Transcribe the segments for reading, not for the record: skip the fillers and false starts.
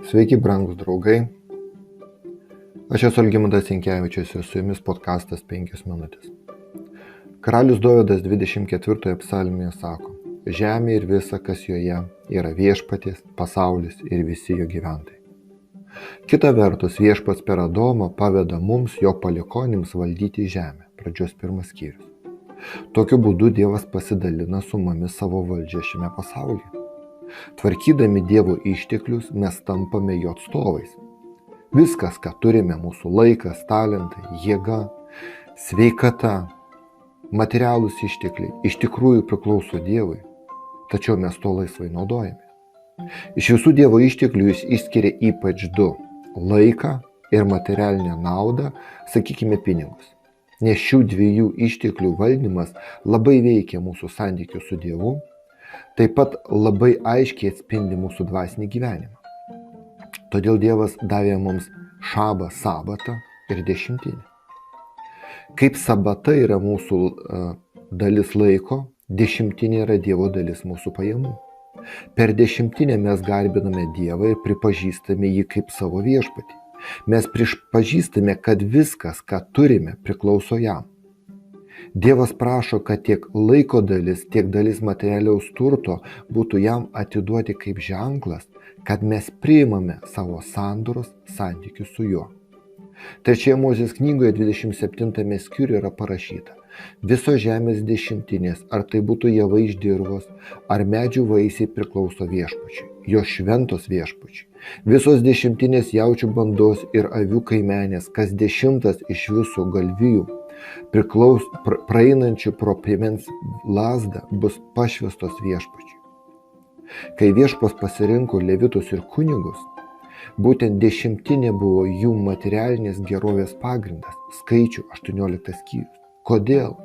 Sveiki, brangūs draugai. Aš esu Algimantas Jankevičius ir su jumis podkastas 5 minutės. Karalius Dovydas 24 psalmėje sako: Žemė ir visa, kas joje, yra viešpaties, pasaulis ir visi jo gyventojai. Kita vertus, viešpats per Adomą paveda mums, jo palikonims, valdyti žemę. Pradžios 1 skyrius. Tokiu būdu Dievas pasidalina su mumis savo valdžią šiame pasaulyje. Tvarkydami Dievo išteklius, mes tampame jo atstovais. Viskas, ką turime, mūsų laikas, talentai, jėga, sveikata, materialūs ištekliai, iš tikrųjų priklauso Dievui, tačiau mes to laisvai naudojame. Iš visų Dievo išteklių jis išskiria ypač du – laiką ir materialinę naudą, sakykime pinigus. Nes šių dviejų išteklių valdymas labai veikia mūsų santykius su Dievu, taip pat labai aiškiai atspindi mūsų dvasinį gyvenimą. Todėl Dievas davė mums šabą, sabatą ir dešimtinę. Kaip sabata yra mūsų dalis laiko, dešimtinė yra Dievo dalis mūsų pajamų. Per dešimtinę mes garbiname Dievą ir pripažįstame jį kaip savo viešpatį. Mes pripažįstame, kad viskas, ką turime, priklauso jam. Dievas prašo, kad tiek laiko dalis, tiek dalis materialiaus turto būtų jam atiduoti kaip ženklas, kad mes priimame savo sandoros santykius su juo. Trečioje Mozės knygoje 27 skyriuje yra parašyta: visos žemės dešimtinės, ar tai būtų javai iš dirvos, ar medžių vaisiai, priklauso viešpačiui, jo šventos viešpačiui. Visos dešimtinės jaučių bandos ir avių kaimenės, kas 10 iš visų galvijų, praeinančių pro piemens lazdą, bus pašvestos viešpačiui. Kai viešpas pasirinko levitus ir kunigus, būtent dešimtinė buvo jų materialinės gerovės pagrindas, skaičių 18 skyrius. Kodėl?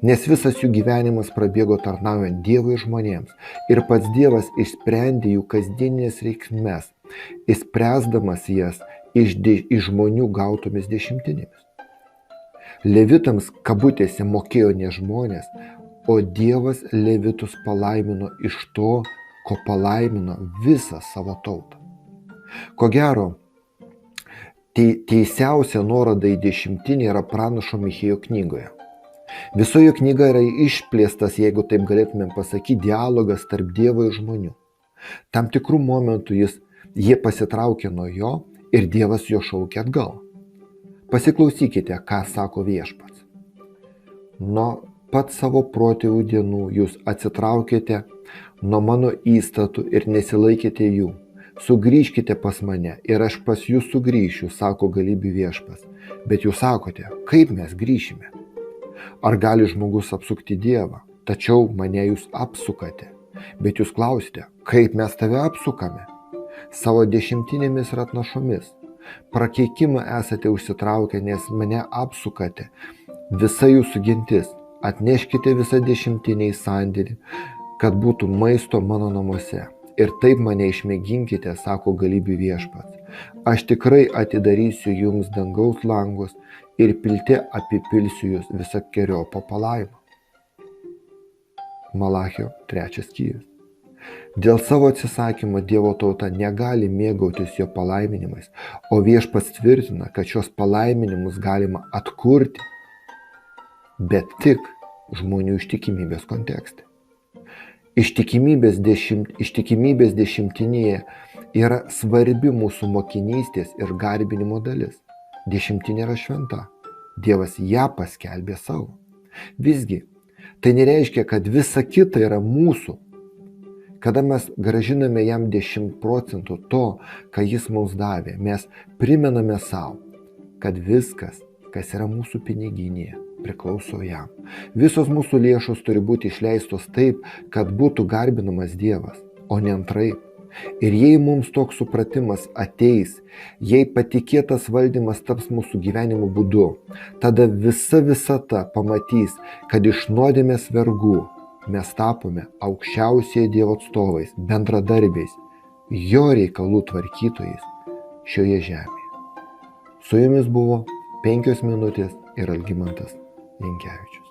Nes visas jų gyvenimas prabėgo tarnaujant Dievui žmonėms ir pats Dievas išsprendė jų kasdieninės reikmes, išspręsdamas jas iš žmonių gautomis dešimtinėmis. Levitams kabutėse mokėjo ne žmonės, o Dievas levitus palaimino iš to, ko palaimino visą savo tautą. Ko gero, teisiausia nuoroda į dešimtinę yra pranašo Michėjo knygoje. Visoje knyga yra išplėstas, jeigu taip galėtumėm pasakyti, dialogas tarp Dievo ir žmonių. Tam tikrų momentų jie pasitraukė nuo jo ir Dievas jo šaukė atgal. Pasiklausykite, ką sako viešpats. Nuo pat savo protėvių dienų jūs atsitraukėte nuo mano įstatų ir nesilaikėte jų. Sugrįžkite pas mane ir aš pas jūs sugrįšiu, sako galybių viešpats. Bet jūs sakote, kaip mes grįšime? Ar gali žmogus apsukti Dievą? Tačiau mane jūs apsukate. Bet jūs klausite, kaip mes tave apsukame? Savo dešimtinėmis ir atnašomis. Prakeikimą esate užsitraukę, nes mane apsukate. Visa jūsų gentis, atneškite visą dešimtinę į sandėlį, kad būtų maisto mano namuose. Ir taip mane išmėginkite, sako galybių viešpats. Aš tikrai atidarysiu jums dangaus langus ir pilte apipilsiu jūs visokeriopą palaimą. Malachio 3 skyrius. Dėl savo atsisakymo Dievo tauta negali mėgautis jo palaiminimais, o viešpats tvirtina, kad šios palaiminimus galima atkurti, bet tik žmonių ištikimybės kontekste. Ištikimybės dešimtinėje yra svarbi mūsų mokinystės ir garbinimo dalis. Dešimtinė yra šventa. Dievas ją paskelbė savo. Visgi, tai nereiškia, kad visa kita yra mūsų. Kada mes gražiname jam 10% to, ką jis mums davė, mes primename savo, kad viskas, kas yra mūsų piniginėje, priklauso jam. Visos mūsų lėšos turi būti išleistos taip, kad būtų garbinamas Dievas, o ne antraip. Ir jei mums toks supratimas ateis, jei patikėtas valdymas taps mūsų gyvenimo būdu, tada visa visata pamatys, kad iš nuodėmės vergų mes tapome aukščiausiai Dievo atstovais, bendradarbiais, jo reikalų tvarkytojais šioje žemėje. Su jumis buvo 5 minutės ir Algimantas Jankevičius.